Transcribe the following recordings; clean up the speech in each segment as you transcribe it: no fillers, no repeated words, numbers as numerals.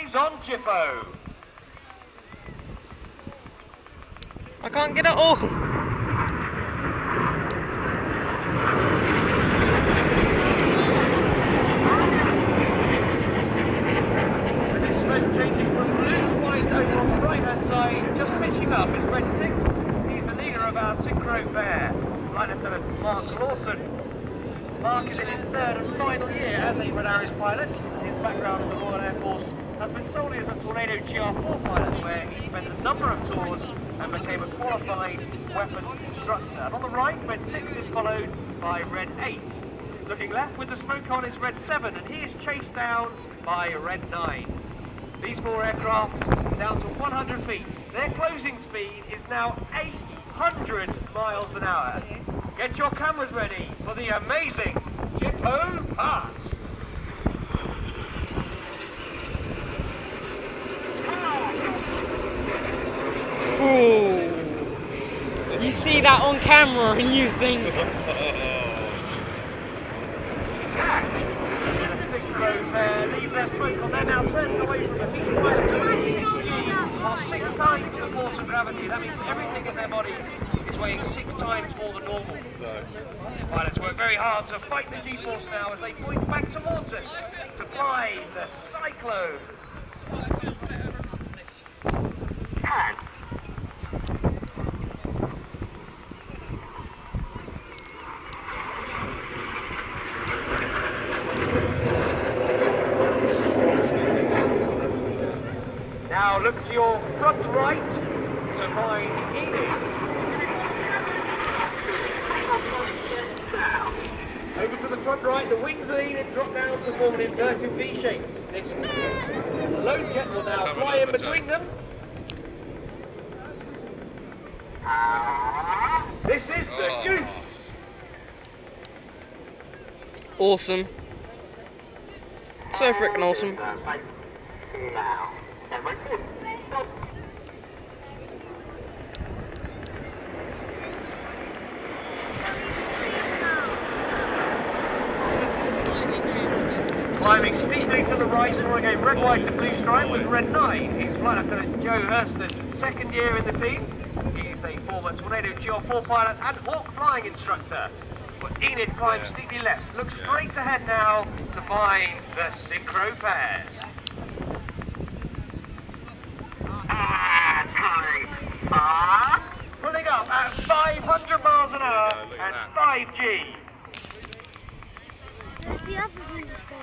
eyes on Jippo. I can't get it all. With this smoke changing from blue to white over on the right hand side, just pitching up is Red 6. He's the leader of our synchro pair, Flight Lieutenant Mark Lawson. Mark is in his third and final year as a Red Arrows pilot. His background in the Royal Air Force has been solely as a Tornado GR4 pilot, where he spent a number of tours and became a qualified weapons instructor. And on the right, Red 6 is followed by Red 8. Looking left with the smoke on is Red 7, and he is chased down by Red 9. These four aircraft down to 100 feet. Their closing speed is now 800 miles an hour. Get your cameras ready for the amazing Jippo Pass. Cool. You see that on camera and you think... Synchro pair leave their smoke on. They're now turning away from the team pilot. So 6G or 6 times the force of gravity. That means everything in their bodies is weighing 6 times more than normal. Pilots work very hard to fight the G-force now as they point back towards us to fly the Cyclone. Now look to your front right to find Enid. Over to the front right, the wings of Enid drop down to form an inverted V shape. This lone jet will now fly in between them. This is the Goose. Awesome. So freaking awesome. Climbing steeply to the right, drawing a red, white and blue stripe was Red 9. He's Flight Lieutenant Joe Hurston, second year in the team. He is a former Tornado GR4 pilot and Hawk flying instructor. But Enid climbs steeply left, looks straight ahead now to find the synchro pair. Pulling up at 500 miles an hour and 5G. Where's the other Jesus going?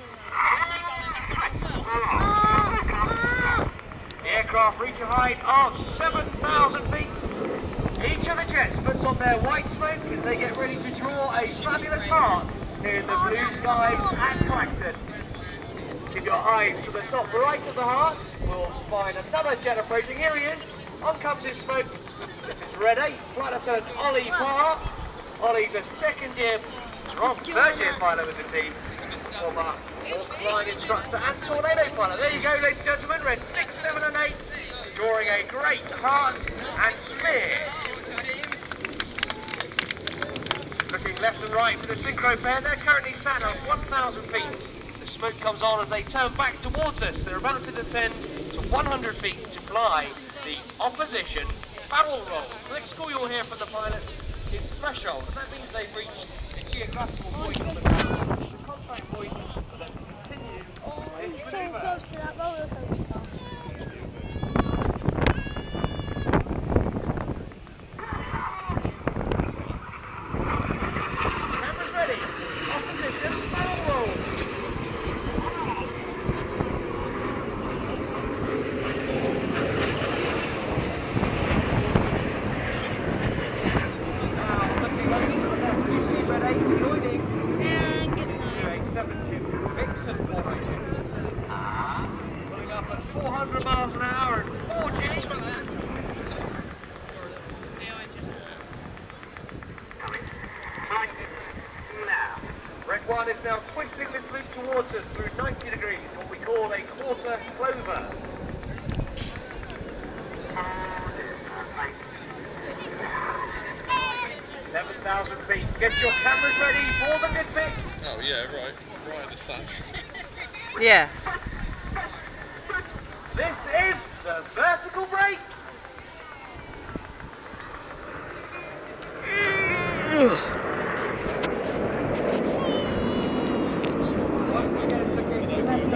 The aircraft reach a height of 7,000 feet. Each of the jets puts on their white smoke as they get ready to draw a fabulous heart here in the blue skies at Clacton. Keep your eyes to the top right of the heart. We'll find another jet approaching. Here he is. On comes his smoke. This is Red 8, Flight Lieutenant Ollie Parr. Ollie's a second-year, third-year pilot with the team. Former Hawk flying instructor and Tornado pilot. There you go, ladies and gentlemen. Red 6, 7 and 8. Drawing a great heart and spear. Looking left and right for the synchro pair. They're currently sat at 1,000 feet. The smoke comes on as they turn back towards us. They're about to descend to 100 feet to fly the opposition barrel roll. The next call you'll hear from the pilots is threshold. And that means they've reached the geographical point on the ground, the contact point for them to continue. Oh, he's so close to that roller coaster. Cameras ready. Opposition barrel roll. Now looking over to the left, we see Red 8 joining And good to night. a 7-2 Vixen formation. Pulling up at 400 miles an hour and 4G. Red 1 is now twisting this loop towards us through 90 degrees, what we call a quarter clover. 7,000 feet. Get your cameras ready for the good bits. Oh yeah, right in the sun. Yeah. This is the vertical brake. Ugh.